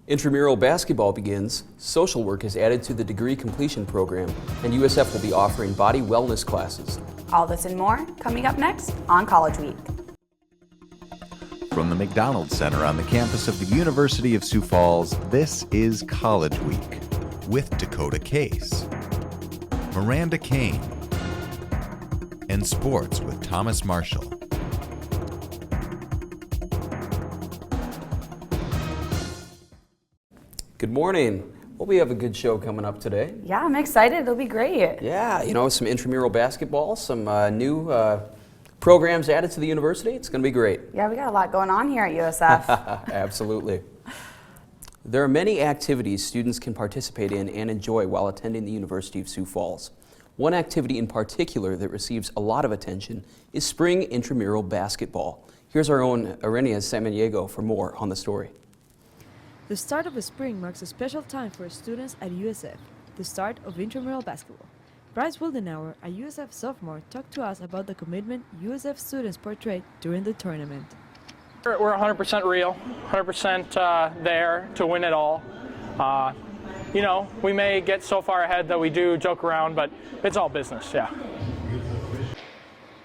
Intramural basketball begins, social work is added to the degree completion program, and USF will be offering body wellness classes. All this and more coming up next on College Week. From the McDonald Center on the campus of the University of Sioux Falls, this is College Week with Dakota Case, Miranda Kane, and Sports with Thomas Marshall. Good morning. Well, we have a good show coming up today. Yeah, I'm excited. It'll be great. Yeah, some intramural basketball, some new programs added to the university. It's going to be great. Yeah, we got a lot going on here at USF. Absolutely. There are many activities students can participate in and enjoy while attending the University of Sioux Falls. One activity in particular that receives a lot of attention is spring intramural basketball. Here's our own Arenia Samaniego for more on the story. The start of the spring marks a special time for students at USF, the start of intramural basketball. Bryce Wildenauer, a USF sophomore, talked to us about the commitment USF students portrayed during the tournament. We're 100% real, 100% there to win it all. We may get so far ahead that we do joke around, but it's all business, yeah.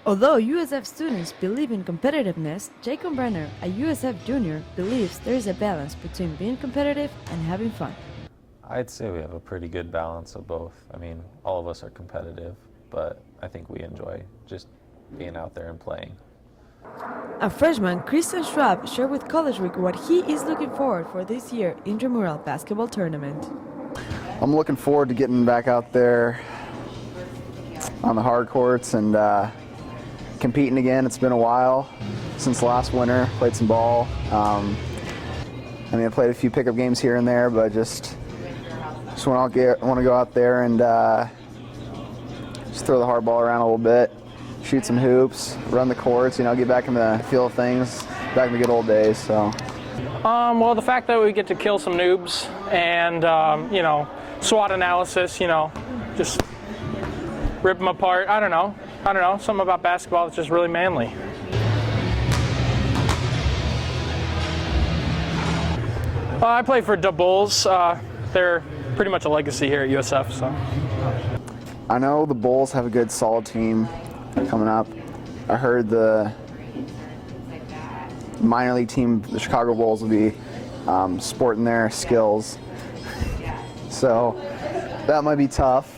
Although USF students believe in competitiveness, Jacob Brenner, a USF junior, believes there is a balance between being competitive and having fun. I'd say we have a pretty good balance of both. I mean, all of us are competitive, but I think we enjoy just being out there and playing. A freshman, Christian Schwab, shared with College Week what he is looking forward for this year's intramural basketball tournament. I'm looking forward to getting back out there on the hard courts and competing again. It's been a while since last winter. Played some ball. I played a few pickup games here and there, but just want to go out there and just throw the hard ball around a little bit, shoot some hoops, run the courts. Get back in the feel of things, back in the good old days. So. Well, the fact that we get to kill some noobs and SWOT analysis, just rip them apart. I don't know. Something about basketball that's just really manly. I play for the Bulls. They're pretty much a legacy here at USF. So. I know the Bulls have a good, solid team coming up. I heard the minor league team, the Chicago Bulls, will be sporting their skills. So that might be tough.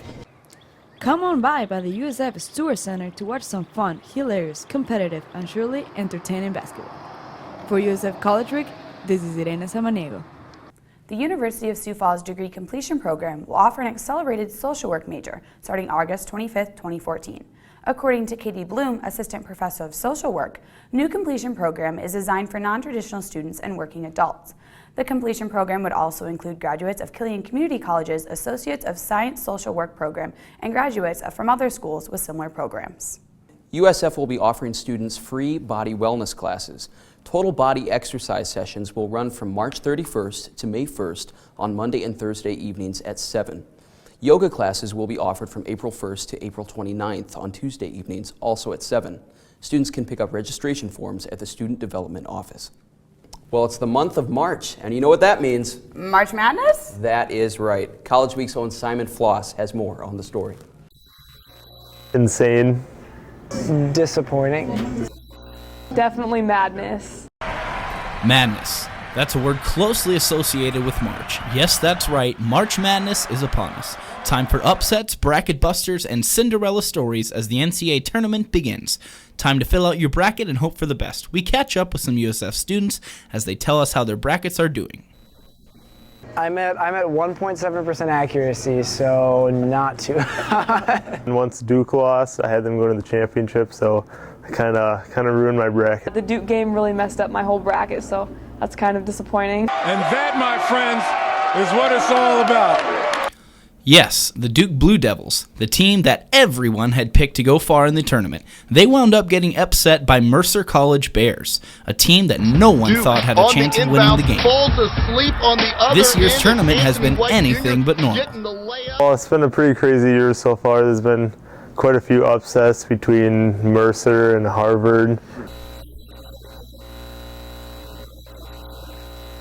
Come on by the USF Stewart Center to watch some fun, hilarious, competitive, and surely entertaining basketball. For USF College Week, this is Irene Samaniego. The University of Sioux Falls degree completion program will offer an accelerated social work major starting August 25, 2014. According to Katie Bloom, Assistant Professor of Social Work, new completion program is designed for non-traditional students and working adults. The completion program would also include graduates of Killian Community College's Associates of Science Social Work program and graduates from other schools with similar programs. USF will be offering students free body wellness classes. Total body exercise sessions will run from March 31st to May 1st on Monday and Thursday evenings at 7. Yoga classes will be offered from April 1st to April 29th on Tuesday evenings, also at 7. Students can pick up registration forms at the Student Development Office. Well, it's the month of March, and you know what that means. March Madness? That is right. College Week's own Simon Floss has more on the story. Insane. Disappointing. Definitely madness. Madness. That's a word closely associated with March. Yes, that's right. March Madness is upon us. Time for upsets, bracket busters, and Cinderella stories as the NCAA tournament begins. Time to fill out your bracket and hope for the best. We catch up with some USF students as they tell us how their brackets are doing. I'm at 1.7% accuracy, so not too high. And once Duke lost, I had them go to the championship, so I kind of ruined my bracket. The Duke game really messed up my whole bracket, so that's kind of disappointing. And that, my friends, is what it's all about. Yes, the Duke Blue Devils, the team that everyone had picked to go far in the tournament. They wound up getting upset by Mercer College Bears, a team that no one thought had a chance of winning the game. This year's tournament has been anything but normal. Well, it's been a pretty crazy year so far. There's been quite a few upsets between Mercer and Harvard.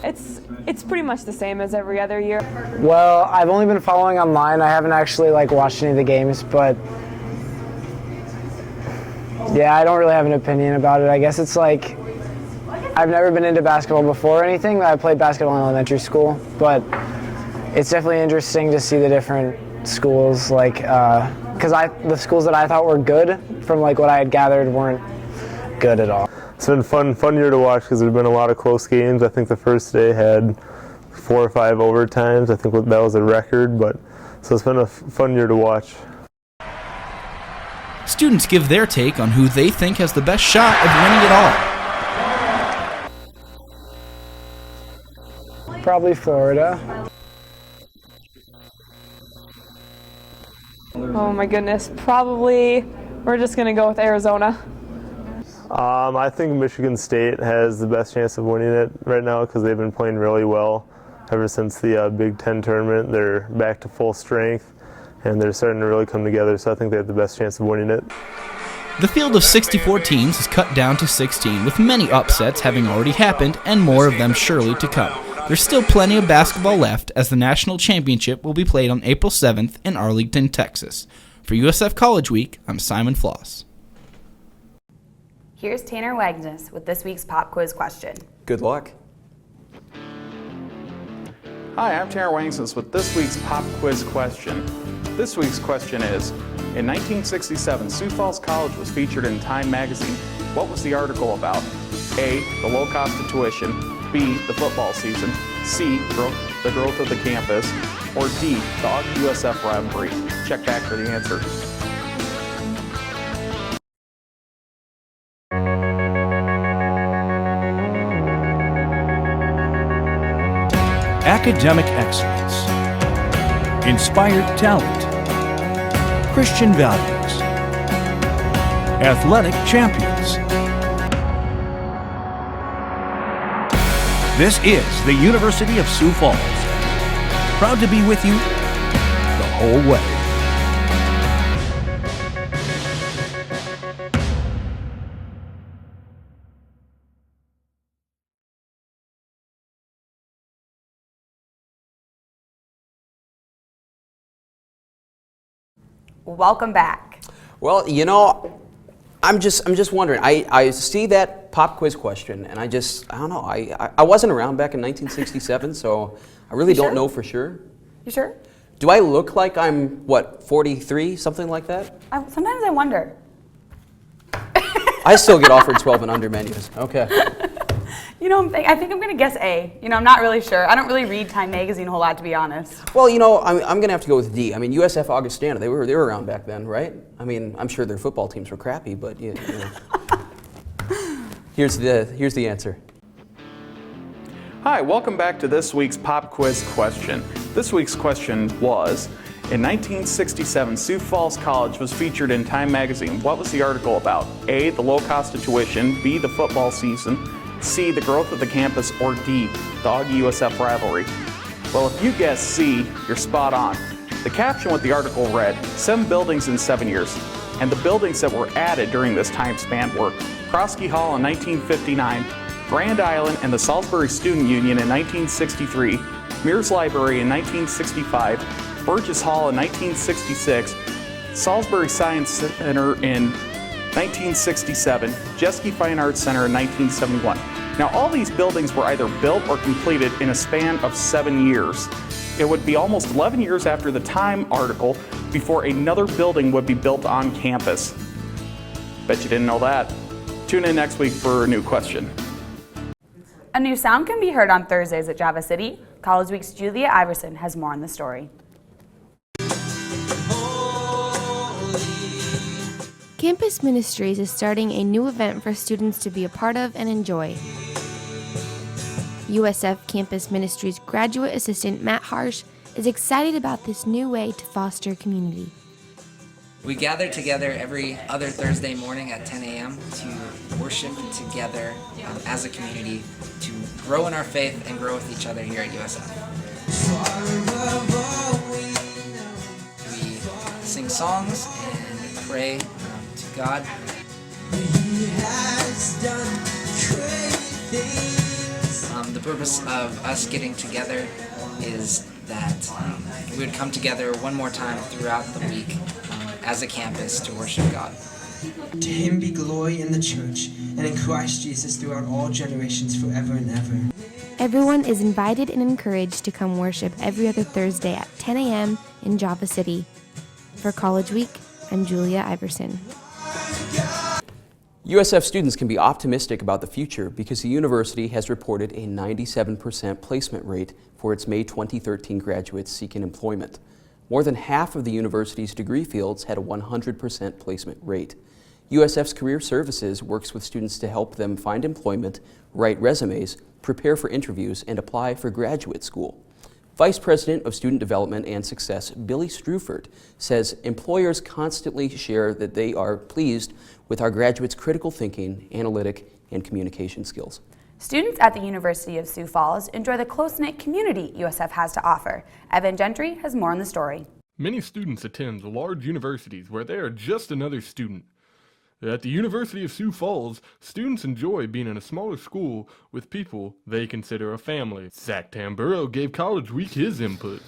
It's It's pretty much the same as every other year. Well, I've only been following online. I haven't actually watched any of the games, but yeah, I don't really have an opinion about it. I guess it's I've never been into basketball before or anything. I played basketball in elementary school, but it's definitely interesting to see the different schools, because the schools that I thought were good from what I had gathered weren't good at all. It's been fun year to watch because there's been a lot of close games. I think the first day had 4 or 5 overtimes. I think that was a record, so it's been a fun year to watch. Students give their take on who they think has the best shot of winning it all. Probably Florida. Oh my goodness, probably we're just going to go with Arizona. I think Michigan State has the best chance of winning it right now because they've been playing really well ever since the Big Ten tournament. They're back to full strength, and they're starting to really come together, so I think they have the best chance of winning it. The field of 64 teams is cut down to 16, with many upsets having already happened and more of them surely to come. There's still plenty of basketball left, as the national championship will be played on April 7th in Arlington, Texas. For USF College Week, I'm Simon Floss. Here's Tanner Wagnes with this week's pop quiz question. Good luck. Hi, I'm Tanner Wagnes with this week's pop quiz question. This week's question is, in 1967, Sioux Falls College was featured in Time magazine. What was the article about? A, the low cost of tuition, B, the football season, C, the growth of the campus, or D, the USF rivalry. Check back for the answer. Academic excellence, inspired talent, Christian values, athletic champions. This is the University of Sioux Falls. Proud to be with you the whole way. Welcome back. Well, I'm just wondering. I see that pop quiz question, and I don't know. I wasn't around back in 1967, so I really don't know for sure. You sure? Do I look like I'm 43, something like that? Sometimes I wonder. I still get offered 12 and under menus. Okay. I think I'm going to guess A. I'm not really sure. I don't really read Time magazine a whole lot, to be honest. Well, I'm going to have to go with D. USF Augustana, they were around back then, right? I'm sure their football teams were crappy, but Here's the answer. Hi, welcome back to this week's pop quiz question. This week's question was, in 1967, Sioux Falls College was featured in Time magazine. What was the article about? A, the low cost of tuition, B, the football season, C, the growth of the campus, or D, the USF rivalry? Well, if you guessed C, you're spot on. The caption with the article read, 7 buildings in 7 years. And the buildings that were added during this time span were Krosky Hall in 1959, Grand Island and the Salisbury Student Union in 1963, Mears Library in 1965, Burgess Hall in 1966, Salisbury Science Center in 1967, Jeske Fine Arts Center in 1971. Now, all these buildings were either built or completed in a span of 7 years. It would be almost 11 years after the Time article before another building would be built on campus. Bet you didn't know that. Tune in next week for a new question. A new sound can be heard on Thursdays at Java City. College Week's Julia Iverson has more on the story. Campus Ministries is starting a new event for students to be a part of and enjoy. USF Campus Ministries graduate assistant Matt Harsh is excited about this new way to foster community. We gather together every other Thursday morning at 10 a.m. to worship together as a community, to grow in our faith and grow with each other here at USF. We sing songs and pray to God. The The purpose of us getting together is that we would come together one more time throughout the week as a campus to worship God. To him be glory in the church and in Christ Jesus throughout all generations forever and ever. Everyone is invited and encouraged to come worship every other Thursday at 10 a.m. in Java City. For College Week, I'm Julia Iverson. USF students can be optimistic about the future because the university has reported a 97% placement rate for its May 2013 graduates seeking employment. More than half of the university's degree fields had a 100% placement rate. USF's Career Services works with students to help them find employment, write resumes, prepare for interviews, and apply for graduate school. Vice President of Student Development and Success, Billy Strufert, says employers constantly share that they are pleased with our graduates' critical thinking, analytic, and communication skills. Students at the University of Sioux Falls enjoy the close-knit community USF has to offer. Evan Gentry has more on the story. Many students attend large universities where they are just another student. At the University of Sioux Falls, students enjoy being in a smaller school with people they consider a family. Zach Tamburo gave College Week his input.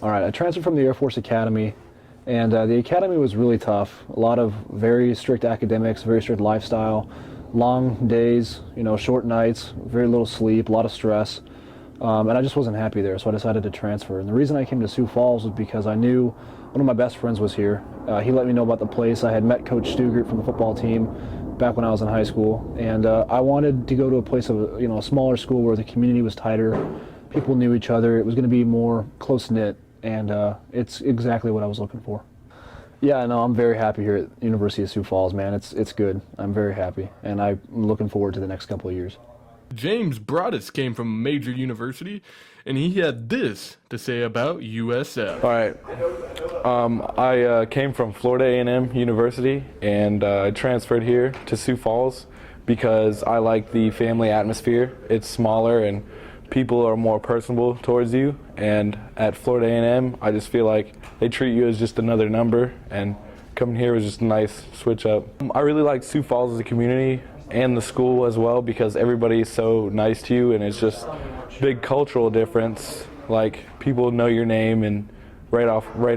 All right, I transferred from the Air Force Academy, and the academy was really tough. A lot of very strict academics, very strict lifestyle, long days, short nights, very little sleep, a lot of stress, and I just wasn't happy there, so I decided to transfer. And the reason I came to Sioux Falls was because I knew one of my best friends was here. He let me know about the place. I had met Coach Stugert from the football team back when I was in high school, and I wanted to go to a place of a smaller school where the community was tighter, people knew each other. It was going to be more close-knit, and it's exactly what I was looking for. Yeah, no, I'm very happy here at University of Sioux Falls, man. It's good. I'm very happy, and I'm looking forward to the next couple of years. James Broadus came from a major university, and he had this to say about USF. All right. I came from Florida A&M University, and I transferred here to Sioux Falls because I like the family atmosphere. It's smaller, and people are more personable towards you. And at Florida A&M, I just feel like they treat you as just another number, and coming here was just a nice switch up. I really like Sioux Falls as a community and the school as well because everybody is so nice to you, and it's just big cultural difference. Like, people know your name and right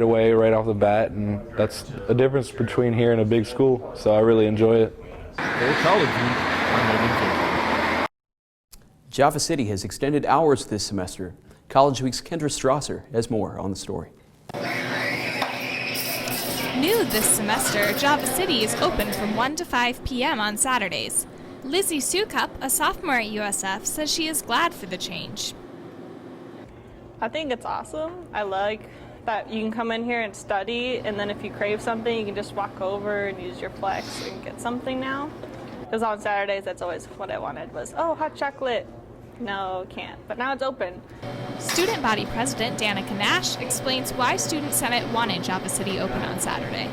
away, right off the bat, and that's a difference between here and a big school, so I really enjoy it. For College Week, I'm Evan Gentry. Java City has extended hours this semester. College Week's Kendra Strasser has more on the story. New this semester, Java City is open from 1 to 5 p.m. on Saturdays. Lizzie Sukup, a sophomore at USF, says she is glad for the change. I think it's awesome. I like that you can come in here and study, and then if you crave something, you can just walk over and use your Plex and get something now. Because on Saturdays, that's always what I wanted was, oh, hot chocolate. No, can't. But now it's open. Student Body President Danica Nash explains why Student Senate wanted Java City open on Saturday.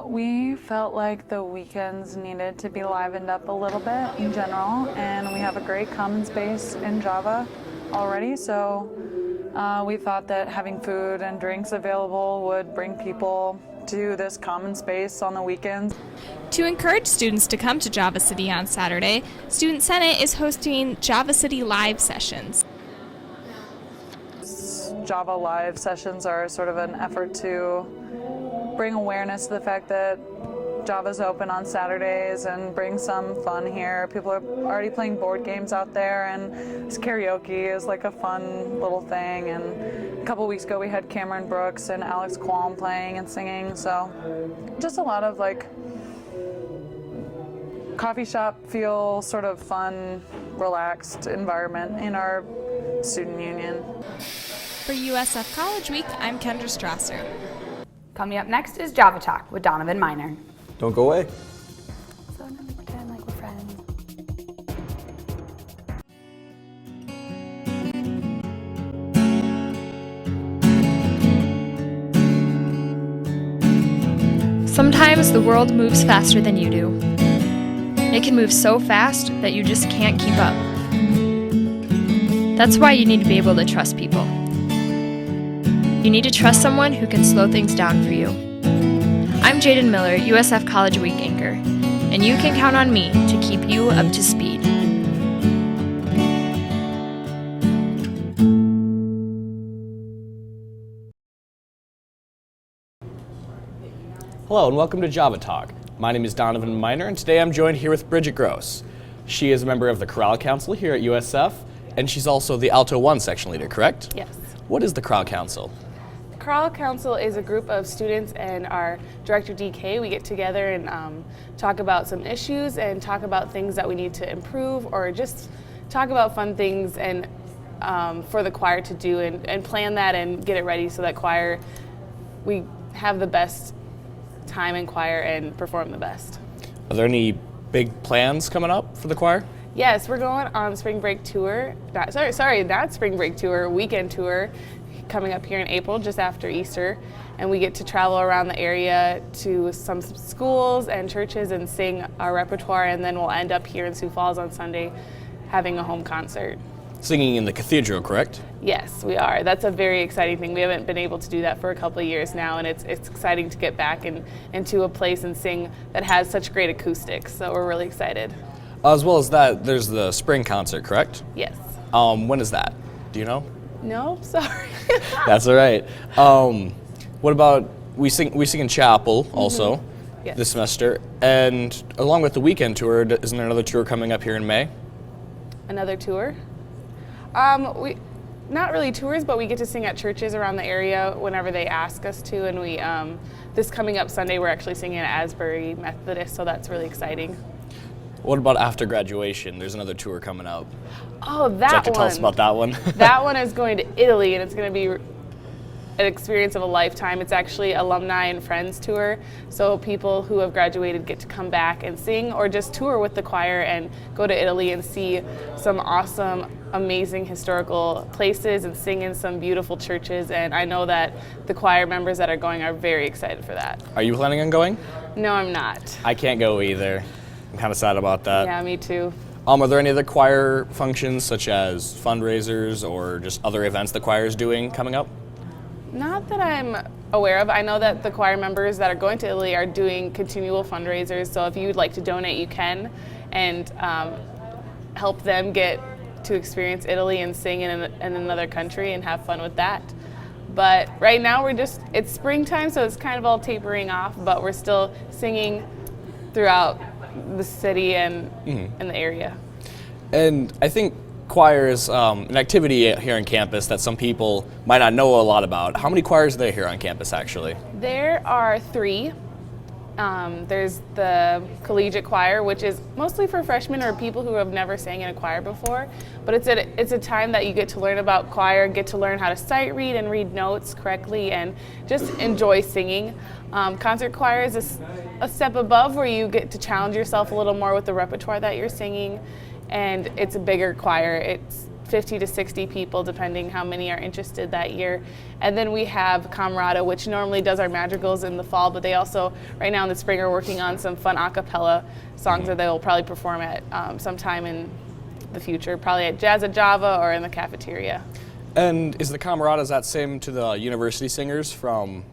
We felt like the weekends needed to be livened up a little bit in general, and we have a great common space in Java already, so we thought that having food and drinks available would bring people to this common space on the weekends. To encourage students to come to Java City on Saturday, Student Senate is hosting Java City Live sessions. Java Live sessions are sort of an effort to bring awareness to the fact that Java's open on Saturdays and bring some fun here. People are already playing board games out there, and this karaoke is like a fun little thing. And a couple weeks ago we had Cameron Brooks and Alex Qualm playing and singing, so just a lot of like coffee shop feel, sort of fun, relaxed environment in our student union. For USF College Week, I'm Kendra Strasser. Coming up next is Java Talk with Donovan Miner. Don't go away. So now we pretend like we're friends. Sometimes the world moves faster than you do. It can move so fast that you just can't keep up. That's why you need to be able to trust people. You need to trust someone who can slow things down for you. I'm Jaden Miller, USF College Week anchor, and you can count on me to keep you up to speed. Hello and welcome to Java Talk. My name is Donovan Miner and today I'm joined here with Bridget Gross. She is a member of the Chorale Council here at USF and she's also the Alto 1 section leader, correct? Yes. What is the Chorale Council? The Chorale Council is a group of students and our director DK. We get together and talk about some issues and talk about things that we need to improve or just talk about fun things and for the choir to do and plan that and get it ready so that choir, we have the best time in choir and perform the best. Are there any big plans coming up for the choir? Yes, we're going on spring break tour, not spring break tour, weekend tour coming up here in April just after Easter, and we get to travel around the area to some schools and churches and sing our repertoire, and then we'll end up here in Sioux Falls on Sunday having a home concert. Singing in the cathedral, correct? Yes, we are. That's a very exciting thing. We haven't been able to do that for a couple of years now, and it's exciting to get back into a place and sing that has such great acoustics, so we're really excited. As well as that, there's the spring concert, correct? Yes. When is that? Do you know? No, sorry. That's all right. What about, we sing in chapel also Yes. this semester, and along with the weekend tour, isn't there another tour coming up here in May? Another tour? We not really tours, but we get to sing at churches around the area whenever they ask us to, and we this coming up Sunday we're actually singing at Asbury Methodist, so that's really exciting. What about after graduation? There's another tour coming up. Oh, that one. Would you like to tell us about that one? That one is going to Italy, and it's going to be an experience of a lifetime. It's actually alumni and friends tour, so people who have graduated get to come back and sing or just tour with the choir and go to Italy and see some awesome, amazing historical places and sing in some beautiful churches, and I know that the choir members that are going are very excited for that. Are you planning on going? No, I'm not. I can't go either. I'm kind of sad about that. Yeah, me too. Are there any other choir functions such as fundraisers or just other events the choir is doing coming up? Not that I'm aware of. I know that the choir members that are going to Italy are doing continual fundraisers, so if you'd like to donate, you can, and help them get to experience Italy and sing in another country and have fun with that. But right now it's springtime, so it's kind of all tapering off, but we're still singing throughout the city and in the area. And I think choir is an activity here on campus that some people might not know a lot about. How many choirs are there here on campus actually? There are 3. There's the collegiate choir, which is mostly for freshmen or people who have never sang in a choir before, but it's a time that you get to learn about choir, get to learn how to sight read and read notes correctly and just enjoy singing. Concert choir is a step above where you get to challenge yourself a little more with the repertoire that you're singing, and it's a bigger choir. It's 50 to 60 people depending how many are interested that year. And then we have Camerata, which normally does our madrigals in the fall, but they also right now in the spring are working on some fun a cappella songs that they will probably perform at sometime in the future, probably at Jazz at Java or in the cafeteria. And is the Camerata, is that same to the university singers from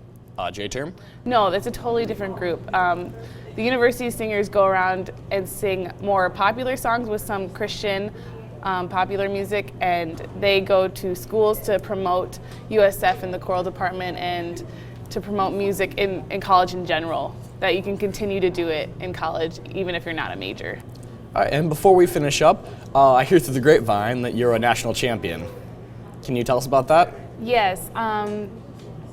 J-Term? No, that's a totally different group. The university singers go around and sing more popular songs with some Christian popular music, and they go to schools to promote USF in the choral department and to promote music in college in general, that you can continue to do it in college even if you're not a major. All right, and before we finish up, I hear through the grapevine that you're a national champion. Can you tell us about that? Yes.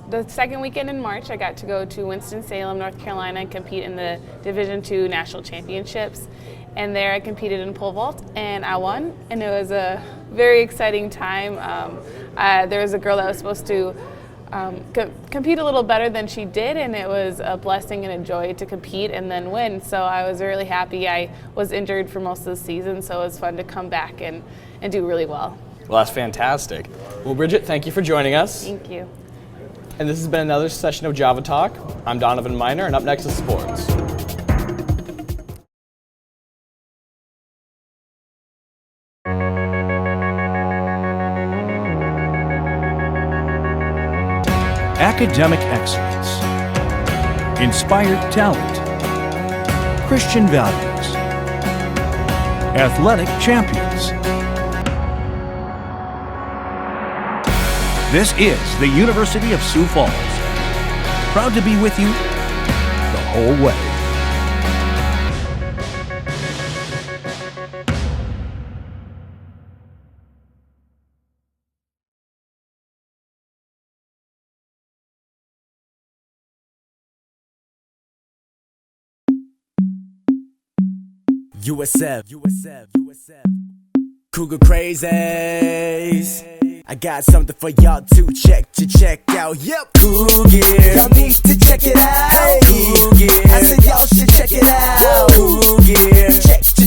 The second weekend in March, I got to go to Winston-Salem, North Carolina, and compete in the Division II National Championships. And there I competed in pole vault, and I won, and it was a very exciting time. There was a girl that was supposed to compete a little better than she did, and it was a blessing and a joy to compete and then win. So I was really happy. I was injured for most of the season, so it was fun to come back and do really well. Well, that's fantastic. Well, Bridget, thank you for joining us. Thank you. And this has been another session of Java Talk. I'm Donovan Miner, and up next is sports. Academic excellence, inspired talent, Christian values, athletic champions. This is the University of Sioux Falls, proud to be with you the whole way. USF, Cougar crazies. I got something for y'all to check out. Yep, Cougar. Y'all need to check it out. Cougar. I said y'all should check it out. Cougar.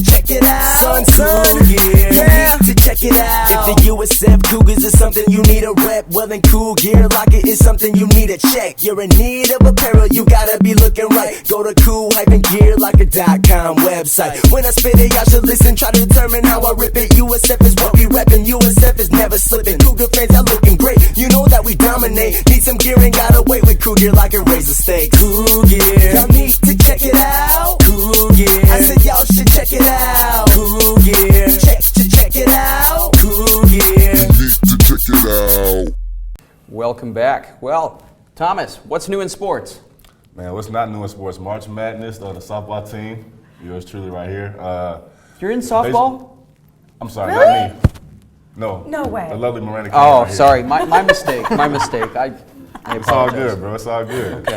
Check it out. Son. Cougar. Yeah. You need to check it out. If the USF Cougars is something you need a rep, well then Cool Gear Locker is something you need to check. You're in need of apparel, you gotta be looking right. Go to cool-gearlocker.com website. When I spit it, y'all should listen. Try to determine how I rip it. USF is what we reppin'. USF is never slipping. Cougar fans are looking great. You know that we dominate. Need some gear and gotta wait with Cool Gear Locker razor steak. Cool Gear. Y'all need to check it out. Cool Gear. I said y'all should check it out. Cool Gear. Check it out. Cool Gear. You need to check it out. Welcome back. Well, Thomas, what's new in sports? Man, what's not new in sports? March Madness, the softball team. Yours truly right here. You're in softball? I'm sorry, Really? not me. No. No way. The lovely Miranda. Oh, right sorry. My mistake. My mistake. I It's all apologize. good, bro. It's all good.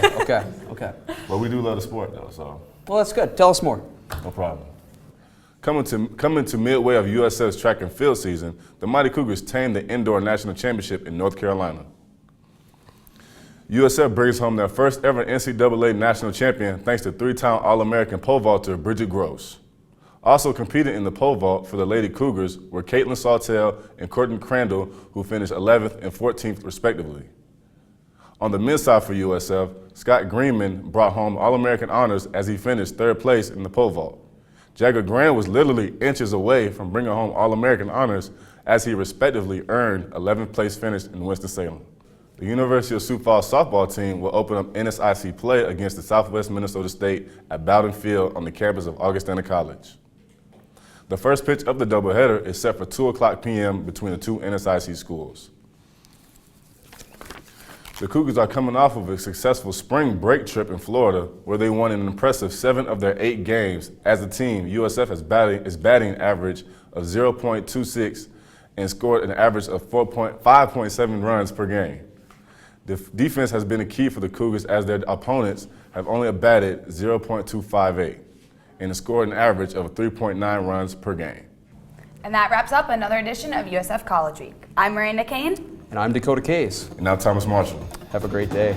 Okay. But we do love the sport, though, so. Well, that's good. Tell us more. No problem. Coming to midway of USF's track and field season, the Mighty Cougars tamed the Indoor National Championship in North Carolina. USF brings home their first ever NCAA national champion thanks to three-time All-American pole vaulter Bridget Gross. Also competing in the pole vault for the Lady Cougars were Caitlin Sawtell and Courtney Crandall, who finished 11th and 14th respectively. On the men's side for USF, Scott Greenman brought home All-American honors as he finished third place in the pole vault. Jagger Grant was literally inches away from bringing home All-American honors as he respectively earned 11th place finish in Winston-Salem. The University of Sioux Falls softball team will open up NSIC play against the Southwest Minnesota State at Bowden Field on the campus of Augustana College. The first pitch of the doubleheader is set for 2:00 p.m. between the two NSIC schools. The Cougars are coming off of a successful spring break trip in Florida where they won an impressive 7 of their 8 games. As a team, USF is batting average of 0.26 and scored an average of 5.7 runs per game. The defense has been a key for the Cougars as their opponents have only batted 0.258 and scored an average of 3.9 runs per game. And that wraps up another edition of USF College Week. I'm Miranda Kane. And I'm Dakota Case. And I'm Thomas Marshall. Have a great day.